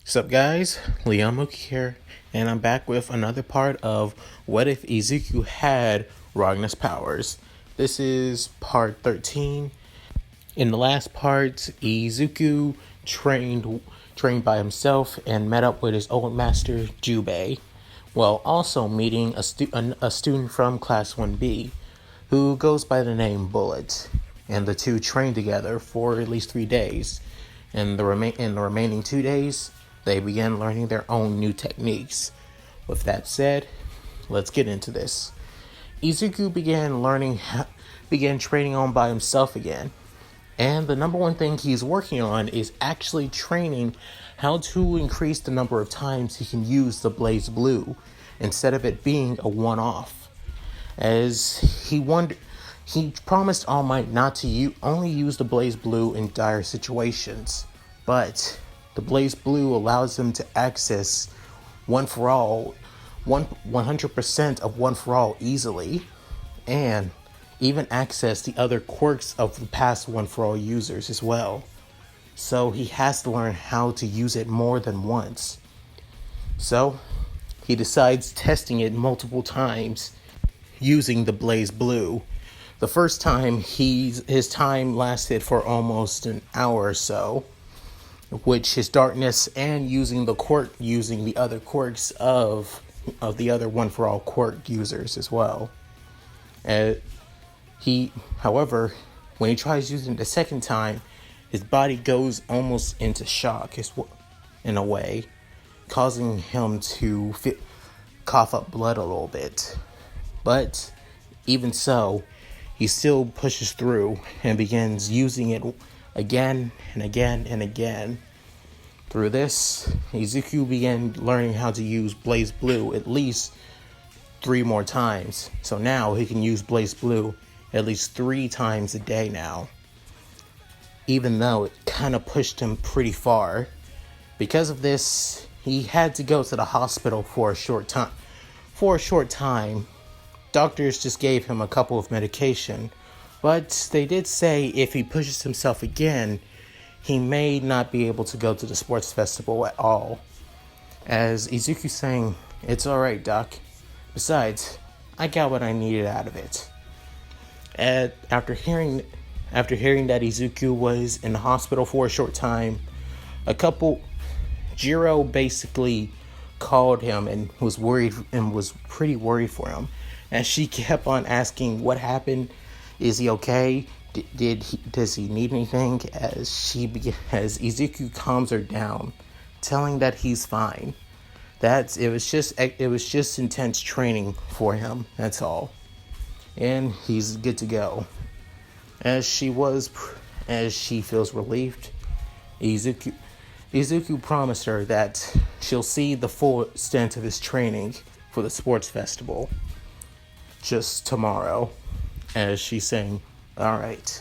What's up, guys? Mooky here, and I'm back with another part of What If Izuku Had Ragna's Powers. This is part 13. In the last part, Izuku trained by himself and met up with his old master, Jubei, while also meeting a student from Class 1B, who goes by the name Bullet, and the two trained together for at least 3 days. In the remaining 2 days, they began learning their own new techniques. With that said, let's get into this. Izuku began training on by himself again. And the number one thing he's working on is actually training how to increase the number of times he can use the BlazBlue instead of it being a one-off. As he promised All Might not to only use the BlazBlue in dire situations, but the BlazBlue allows him to access 100% of One For All easily, and even access the other quirks of the past One For All users as well. So he has to learn how to use it more than once. So he decides testing it multiple times using the BlazBlue. The first time his time lasted for almost an hour or so, which his darkness and using the other quirks of the other One For All quirk users as well. However, when he tries using it the second time, his body goes almost into shock in a way, causing him to cough up blood a little bit. But even so, he still pushes through and begins using it again and again and again. Through this, Izuku began learning how to use BlazBlue at least 3 more times. So now he can use BlazBlue at least 3 times a day now. Even though it kind of pushed him pretty far. Because of this, he had to go to the hospital for a short time. Doctors just gave him a couple of medication, but they did say if he pushes himself again, he may not be able to go to the sports festival at all. As Izuku saying, "It's alright, Doc. Besides, I got what I needed out of it." After hearing that Izuku was in the hospital for a short time, Jiro basically called him and was pretty worried for him. And she kept on asking what happened. Is he okay? Does he need anything? As Izuku calms her down, telling that he's fine. It was just intense training for him. That's all, and he's good to go. As she feels relieved, Izuku promised her that she'll see the full extent of his training for the sports festival just tomorrow. As she's saying, "Alright,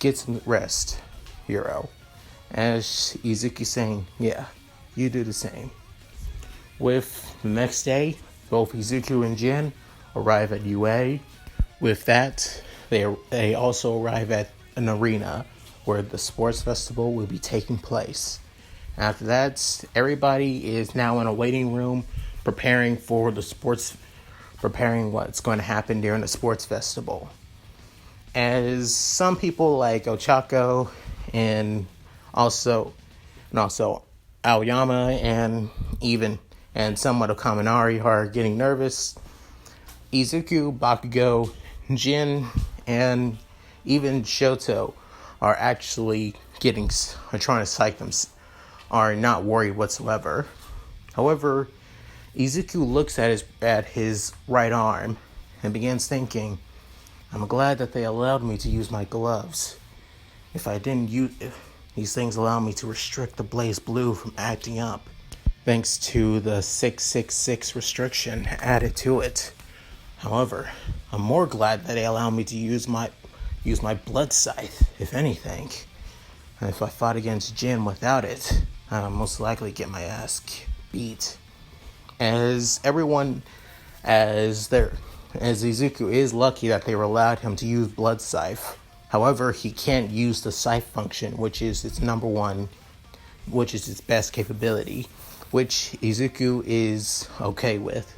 get some rest, hero." As Izuku saying, "Yeah, you do the same." With the next day, both Izuku and Jin arrive at UA. With that, they also arrive at an arena where the sports festival will be taking place. After that, everybody is now in a waiting room preparing what's going to happen during the sports festival. As some people like Ochako and also Aoyama and somewhat of Kaminari are getting nervous, Izuku, Bakugo, Jin, and even Shoto are actually trying to psych them, are not worried whatsoever. However, Izuku looks at his right arm and begins thinking, "I'm glad that they allowed me to use my gloves. If these things allow me to restrict the BlazBlue from acting up, thanks to the 666 restriction added to it. However, I'm more glad that they allow me to use my blood scythe, if anything. And if I fought against Jin without it, I'd most likely get my ass beat." As Izuku is lucky that they allowed him to use blood scythe. However, he can't use the scythe function, which is its number one which is his best capability, which Izuku is okay with.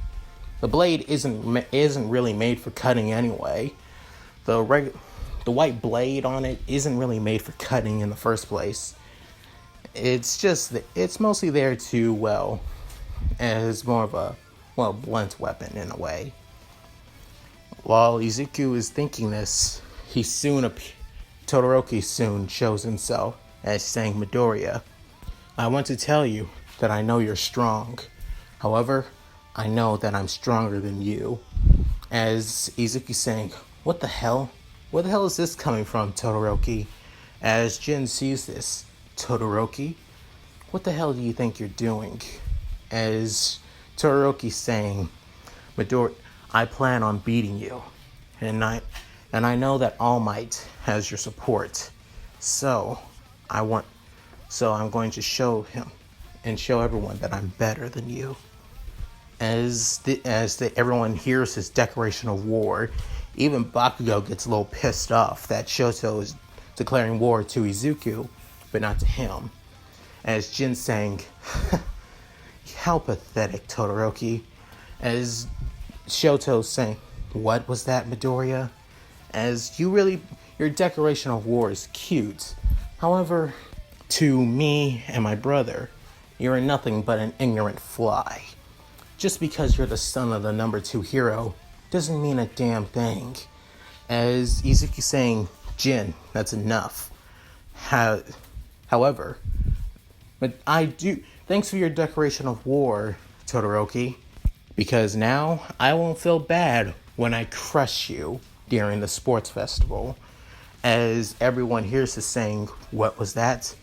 The blade isn't really made for cutting anyway. The white blade on it isn't really made for cutting in the first place. It's mostly there to, as more of a, blunt weapon in a way. While Izuku is thinking this, Todoroki soon shows himself as saying, Midoriya, I want to tell you that I know you're strong. However, I know that I'm stronger than you. As Izuku saying, what the hell? Where the hell is this coming from, Todoroki? As Jin sees this, Todoroki, what the hell do you think you're doing? As Todoroki saying, Midoriya, I plan on beating you. And I know that All Might has your support. So I'm going to show him and show everyone that I'm better than you. As everyone hears his declaration of war, even Bakugo gets a little pissed off that Shoto is declaring war to Izuku, but not to him. As Jin saying, how pathetic, Todoroki. As Shoto saying, what was that, Midoriya? As your declaration of war is cute. However, to me and my brother, you're nothing but an ignorant fly. Just because you're the son of the number 2 hero doesn't mean a damn thing. As Izuku saying, Jin, that's enough. However, but thanks for your declaration of war, Todoroki, because now I won't feel bad when I crush you during the sports festival. As everyone hears us saying, what was that?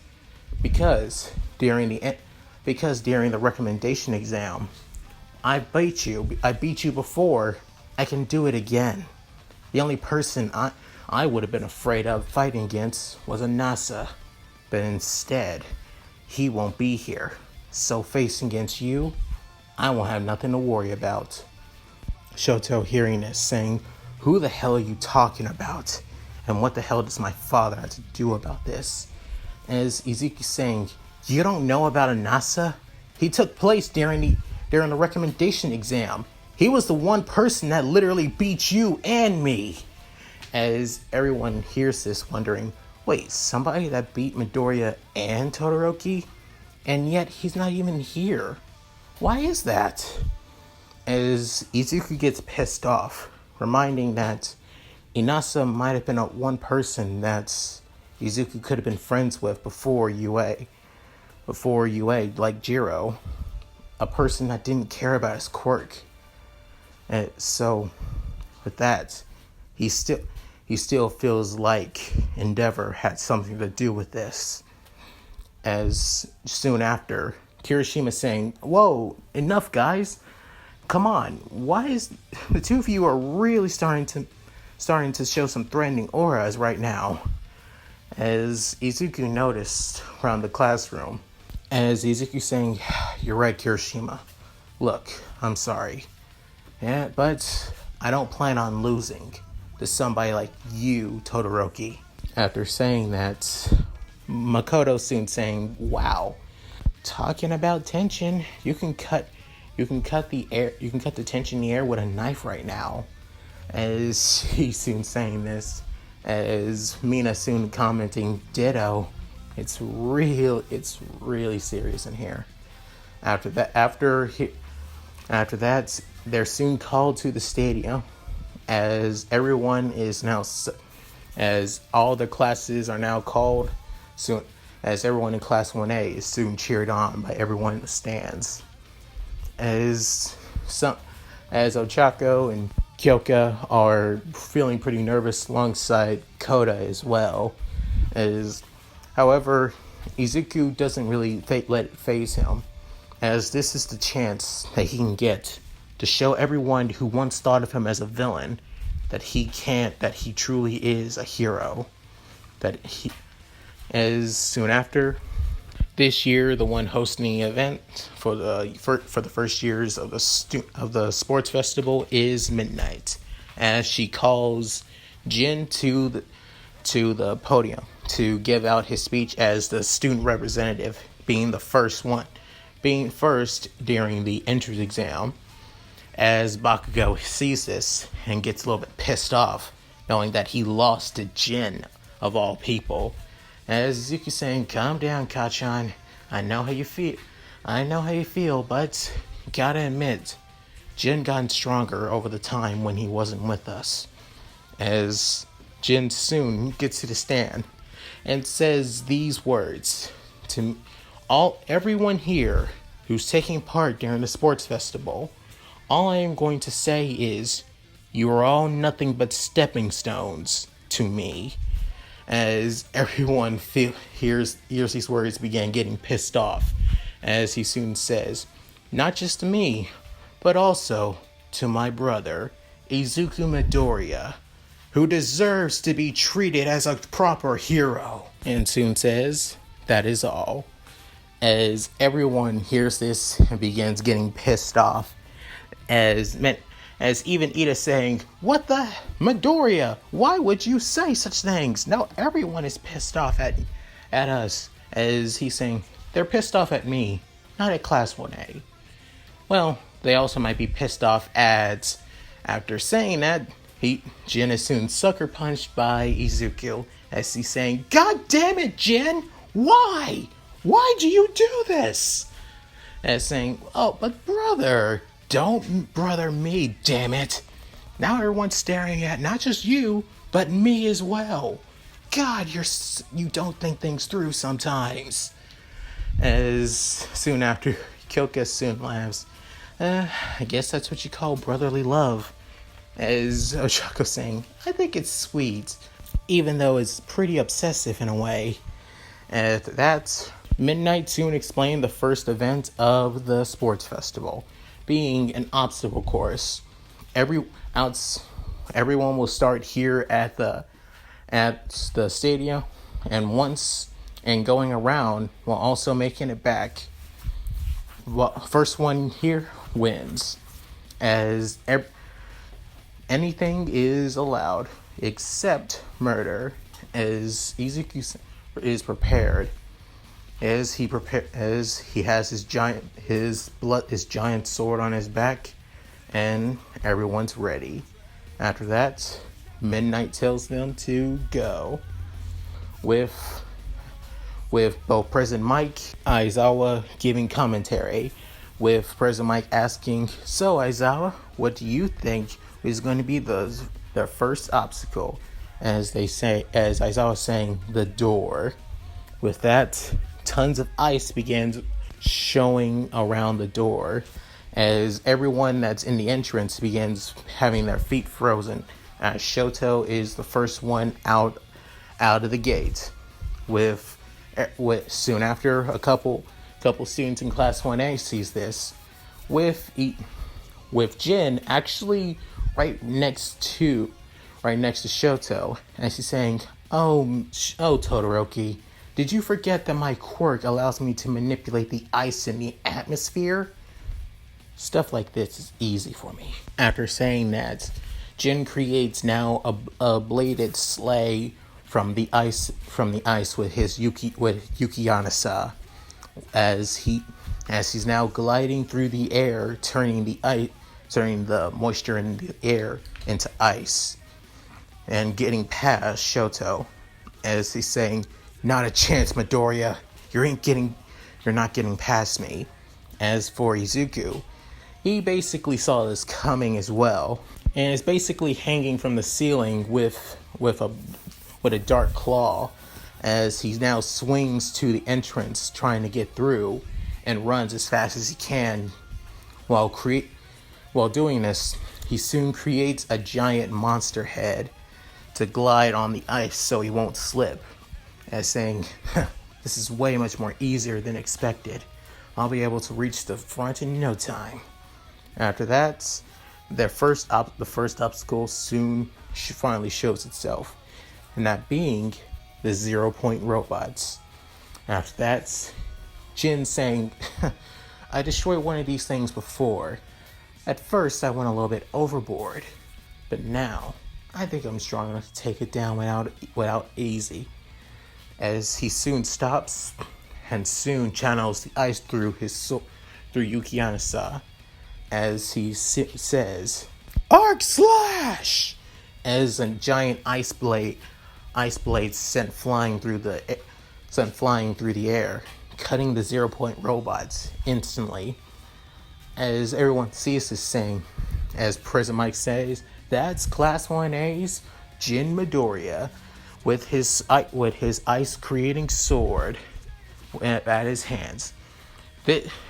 Because during the recommendation exam, I beat you before, I can do it again. The only person I would have been afraid of fighting against was Anasa, but instead, he won't be here. So facing against you, I won't have nothing to worry about. Shoto hearing this saying, who the hell are you talking about? And what the hell does my father have to do about this? As Izuku saying, you don't know about Anasa? He took place during the recommendation exam. He was the one person that literally beat you and me. As everyone hears this wondering, wait, somebody that beat Midoriya and Todoroki? And yet he's not even here. Why is that? As Izuku gets pissed off, reminding that Inasa might have been one person that Izuku could have been friends with before UA, like Jiro, a person that didn't care about his quirk. And so, with that, he still feels like Endeavor had something to do with this. As soon after, Kirishima saying, whoa, enough guys, come on, why is the two of you are really starting to show some threatening auras right now? As Izuku noticed around the classroom, as Izuku saying, you're right, Kirishima, look, I'm sorry, yeah, but I don't plan on losing to somebody like you, Todoroki. After saying that, Makoto soon saying, wow, talking about tension, you can cut the tension in the air with a knife right now. As he's soon saying this, as Mina soon commenting, ditto, it's really serious in here. After that, they're soon called to the stadium, as everyone is now, as all the classes are now called, soon as everyone in Class 1A is soon cheered on by everyone in the stands. As Ochako and Kyoka are feeling pretty nervous alongside Koda as well. However, Izuku doesn't really let it faze him, as this is the chance that he can get to show everyone who once thought of him as a villain that he truly is a hero. As soon after, this year, the one hosting the event for the first years of the sports festival is Midnight, as she calls Jin to the podium to give out his speech as the student representative, being first during the entrance exam. As Bakugo sees this and gets a little bit pissed off, knowing that he lost to Jin, of all people. As Izuku saying, "Calm down, Kachan. I know how you feel, but gotta admit, Jin gotten stronger over the time when he wasn't with us." As Jin soon gets to the stand and says these words to everyone here who's taking part during the sports festival. All I am going to say is, you are all nothing but stepping stones to me. As everyone hears these words, began getting pissed off, as he soon says, not just to me, but also to my brother, Izuku Midoriya, who deserves to be treated as a proper hero. And soon says, that is all. As everyone hears this and begins getting pissed off, as even Ida saying, "What the Midoriya? Why would you say such things?" Now everyone is pissed off at us, as he's saying, they're pissed off at me, not at Class 1A. Well, they also might be pissed off at, after saying that, Jin is soon sucker punched by Izuku, as he's saying, "God damn it, Jin! Why? Why do you do this?" As saying, "Oh, but brother, don't brother me, damn it. Now everyone's staring at not just you, but me as well. God, you don't think things through sometimes." As soon after, Kyoka soon laughs. I guess that's what you call brotherly love." As Oshako saying, "I think it's sweet, even though it's pretty obsessive in a way." At that, Midnight soon explained the first event of the sports festival, being an obstacle course. Everyone will start here at the stadium, and going around while also making it back. First one here wins, as anything is allowed except murder, as Izuku is prepared. As he has his giant sword on his back, and everyone's ready. After that, Midnight tells them to go, with both President Mike, Aizawa giving commentary, with President Mike asking, "So Aizawa, what do you think is going to be the first obstacle?" As Aizawa saying, "The door." With that, tons of ice begins showing around the door, as everyone that's in the entrance begins having their feet frozen, as Shoto is the first one out of the gate. With soon after, a couple students in Class 1A sees this, with Jin actually right next to Shoto, and she's saying, "Oh Todoroki, did you forget that my quirk allows me to manipulate the ice in the atmosphere? Stuff like this is easy for me." After saying that, Jin creates now a bladed sleigh from the ice with his Yukiyanasa, as he's now gliding through the air, turning the moisture in the air into ice, and getting past Shoto, as he's saying, "Not a chance, Midoriya. You're not getting past me." As for Izuku, he basically saw this coming as well, and is basically hanging from the ceiling with a dark claw, as he now swings to the entrance trying to get through, and runs as fast as he can. While doing this, he soon creates a giant monster head to glide on the ice so he won't slip, as saying, "This is way much more easier than expected. I'll be able to reach the front in no time." After that, the first obstacle soon finally shows itself, and that being the 0-point robots. After that, Jin saying, "I destroyed one of these things before. At first, I went a little bit overboard, but now I think I'm strong enough to take it down without easy." as he soon stops and soon channels the ice through through Yuki-Anasa, as he says, "Arc Slash!" as a giant ice blade sent flying through the air, cutting the 0 Point robots instantly. As everyone sees this saying, as Prison Mike says, that's Class 1A's Jin Midoriya with his ice creating sword at his hands.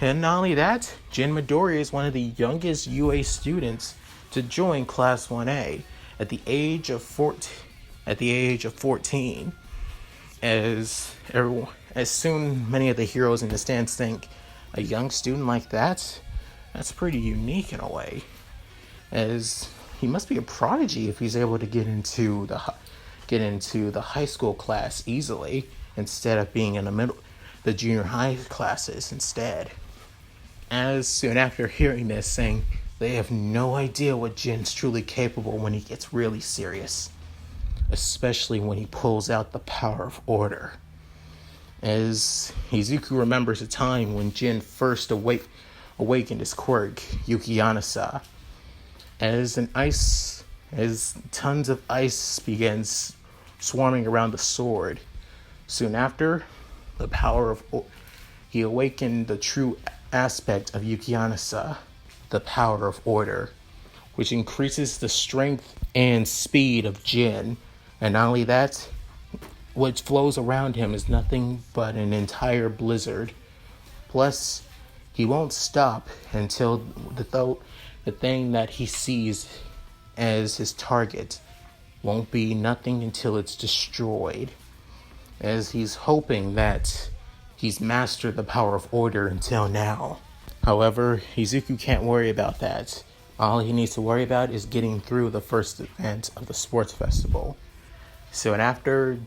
And not only that, Jin Midoriya is one of the youngest UA students to join Class 1A at the age of 14. As soon many of the heroes in the stands think, a young student like that's pretty unique in a way, as he must be a prodigy if he's able to get into the high school class easily instead of being in the junior high classes instead. As soon after hearing this, saying they have no idea what Jin's truly capable when he gets really serious, especially when he pulls out the power of order. As Izuku remembers a time when Jin first awakened his quirk, Yuki-Anasa, as tons of ice begins swarming around the sword. Soon after, he awakened the true aspect of Yuki-Anasa, the power of order, which increases the strength and speed of Jin. And not only that, what flows around him is nothing but an entire blizzard. Plus, he won't stop until the thing that he sees as his target won't be nothing until it's destroyed. As he's hoping that he's mastered the power of order until now. However, Izuku can't worry about that. All he needs to worry about is getting through the first event of the sports festival. Soon after,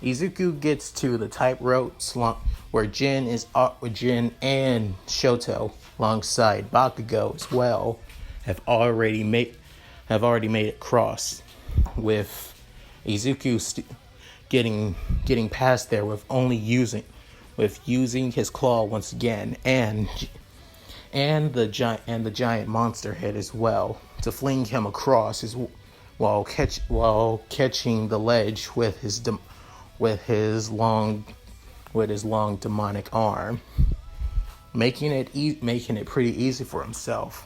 Izuku gets to the tightrope where Jin and Shoto, alongside Bakugo as well, have already made it across, with Izuku getting past there with using his claw once again, and the giant monster head as well, to fling him across while catching the ledge with his long demonic arm, making it pretty easy for himself,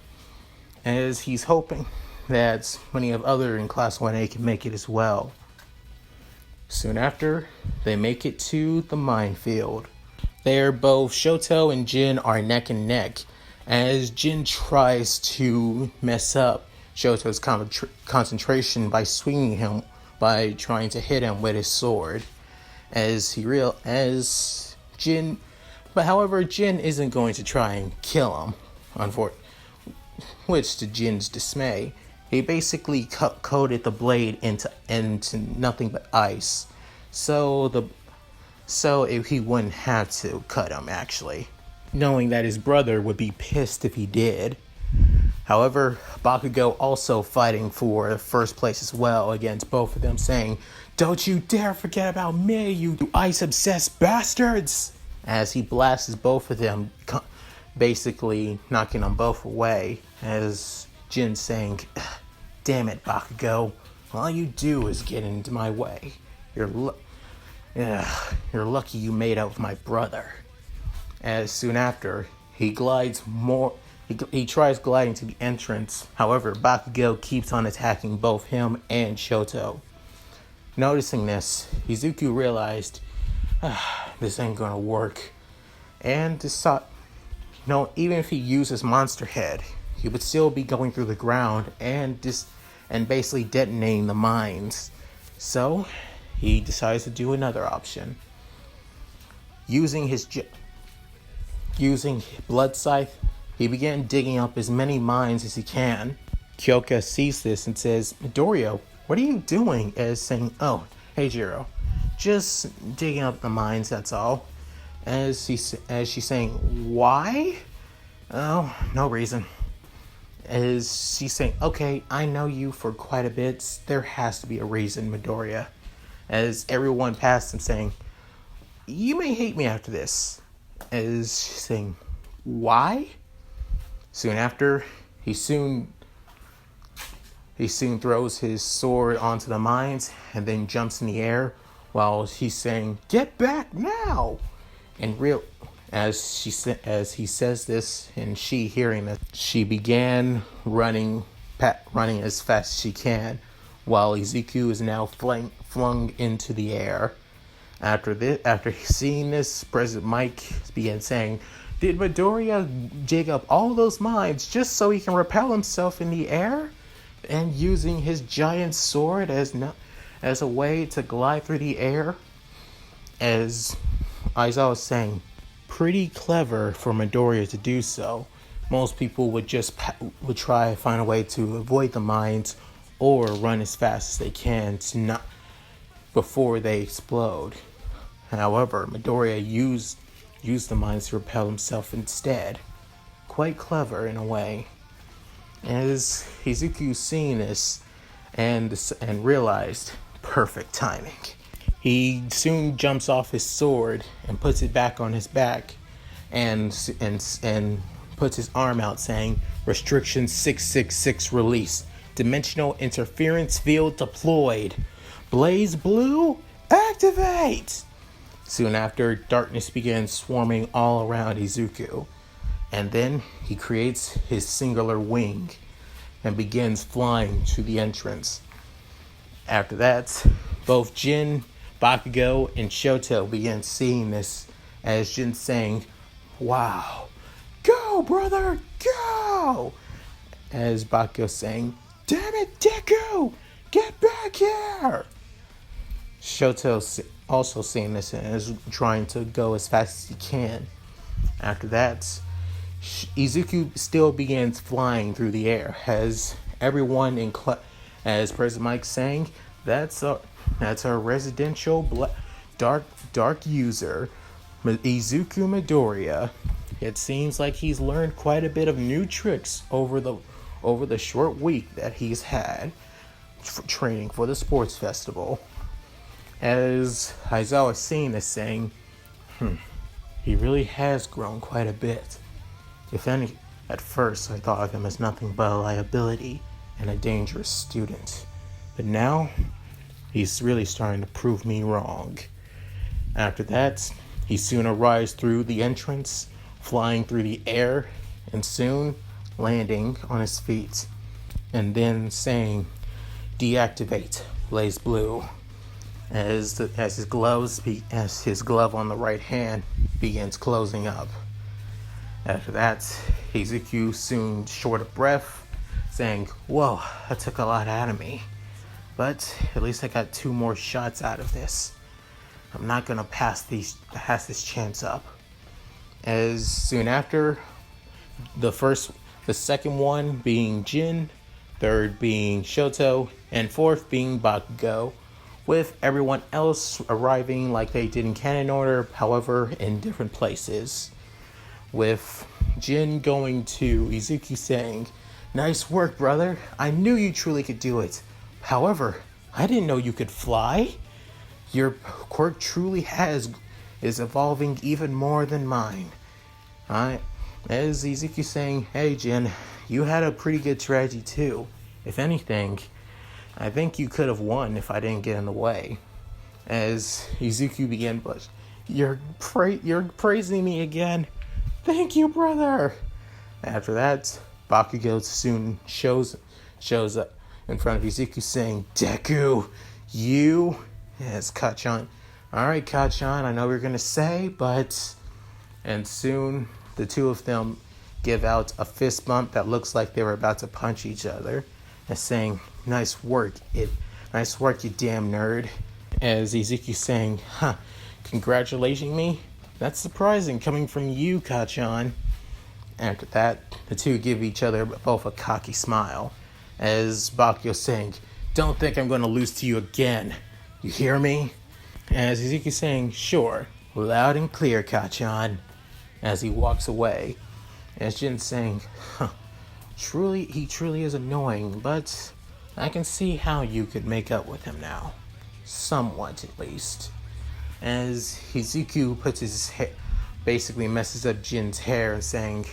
as he's hoping that many of other in Class 1A can make it as well. Soon after, they make it to the minefield. There, both Shoto and Jin are neck and neck, as Jin tries to mess up Shoto's concentration by trying to hit him with his sword. However, Jin isn't going to try and kill him, which to Jin's dismay, he basically coated the blade into nothing but ice, so he wouldn't have to cut him, actually, knowing that his brother would be pissed if he did. However, Bakugo also fighting for first place as well against both of them, saying, "Don't you dare forget about me, you ice-obsessed bastards!" As he blasts both of them, basically knocking them both away, as Jin saying, "Damn it, Bakugo, all you do is get into my way. You're lucky you made out with my brother." As soon after, he tries gliding to the entrance. However, Bakugo keeps on attacking both him and Shoto. Noticing this, Izuku realized, this ain't gonna work, and decided, even if he uses Monster Head, he would still be going through the ground and basically detonating the mines. So, he decides to do another option. Using Blood Scythe, he began digging up as many mines as he can. Kyoka sees this and says, "Midoriya, what are you doing?" As saying, "Oh, hey Jiro, just digging up the mines, that's all." As she's saying, "Why?" "Oh, no reason." As she's saying, "Okay, I know you for quite a bit. There has to be a reason, Midoriya." As everyone passed him saying, you may hate me after this. As saying, why? Soon after, he soon throws his sword onto the mines and then jumps in the air while he's saying, "Get back now!" And as he says this, and she hearing it, she began running as fast as she can, while Izuku is now flung into the air. After seeing this, President Mike began saying, "Did Midoriya dig up all those mines just so he can repel himself in the air? And using his giant sword as a way to glide through the air?" As Aizawa was saying, pretty clever for Midoriya to do so. Most people would try to find a way to avoid the mines or run as fast as they can before they explode. However, Midoriya used the mines to repel himself instead. Quite clever in a way. As Izuku seen this and realized, perfect timing, he soon jumps off his sword and puts it back on his back and puts his arm out saying, "Restriction 666 release. Dimensional interference field deployed. BlazBlue, activate!" Soon after, darkness begins swarming all around Izuku. And then he creates his singular wing and begins flying to the entrance. After that, both Jin, Bakugo, and Shoto begin seeing this as Jin saying, "Wow, go brother, go!" As Bakugo saying, "Damn it, Deku, get back here!" Shoto also seeing this and is trying to go as fast as he can. After that, Izuku still begins flying through the air as everyone as President Mike saying, that's our residential dark user, Izuku Midoriya. It seems like he's learned quite a bit of new tricks over the short week that he's had training for the sports festival. As Aizawa is seeing this saying, he really has grown quite a bit. If any, at first I thought of him as nothing but a liability and a dangerous student. But now, he's really starting to prove me wrong. After that, he soon arrives through the entrance, flying through the air, and soon landing on his feet. And then saying, "Deactivate BlazBlue." As his glove on the right hand begins closing up. After that, Izuku soon short of breath, saying, "Whoa, that took a lot out of me. But at least I got 2 more shots out of this. I'm not gonna pass this chance up." As soon after, the second one being Jin, third being Shoto, and fourth being Bakugo, with everyone else arriving like they did in canon order, however, in different places. With Jin going to Izuku saying, "Nice work, brother. I knew you truly could do it. However, I didn't know you could fly. Your quirk truly is evolving even more than mine." As Izuku saying, "Hey, Jin, you had a pretty good strategy too. If anything, I think you could have won if I didn't get in the way." As Izuku began, "But you're praising me again. Thank you, brother." After that, Bakugo soon shows up in front of Izuku saying, "Deku, you..." As Kachan, "Alright, Kachan, I know what you're gonna say, but..." And soon, the two of them give out a fist bump that looks like they were about to punch each other, and saying, Nice work, you damn nerd." As Izuku saying, "Congratulating me? That's surprising coming from you, Kachan." After that, the two give each other both a cocky smile, as Bakugo saying, "Don't think I'm going to lose to you again. You hear me?" As Izuku saying, "Sure, loud and clear, Kachan," as he walks away. As Jin saying, he truly is annoying, but I can see how you could make up with him now. Somewhat, at least." as Izuku puts his basically messes up Jin's hair and saying,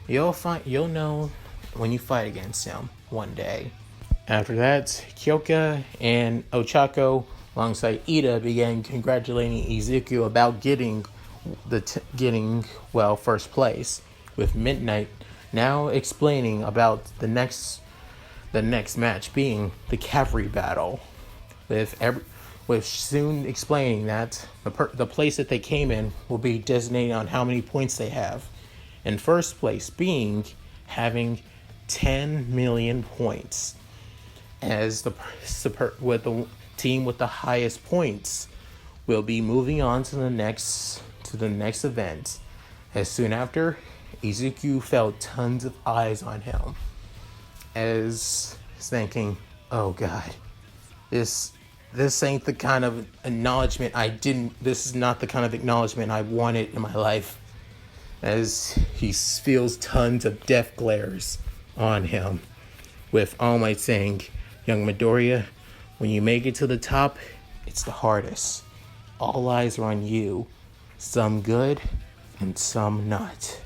you'll know when you fight against him one day. After that, Kyoka and Ochako alongside Ida began congratulating Izuku about getting first place, with Midnight now explaining about the next match being the cavalry battle, with soon explaining that the place that they came in will be designated on how many points they have. In first place being having 10 million points, as the team with the highest points will be moving on to the next event. As soon after, Izuku felt tons of eyes on him, as thinking, oh god, this ain't the kind of acknowledgement this is not the kind of acknowledgement I wanted in my life, as he feels tons of death glares on him, with All Might saying, young Midoriya, when you make it to the top, it's the hardest. All eyes are on you, some good and some not.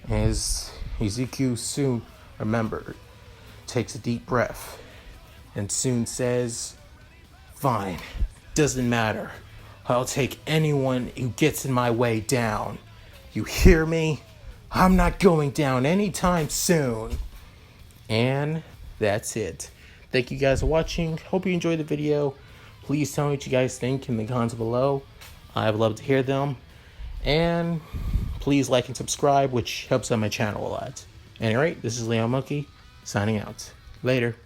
As Izuku soon takes a deep breath and soon says, fine, doesn't matter. I'll take anyone who gets in my way down. You hear me? I'm not going down anytime soon. And that's it. Thank you guys for watching. Hope you enjoyed the video. Please tell me what you guys think in the comments below. I'd love to hear them. And please like and subscribe, which helps on my channel a lot. Anyway, this is Mooky signing out. Later.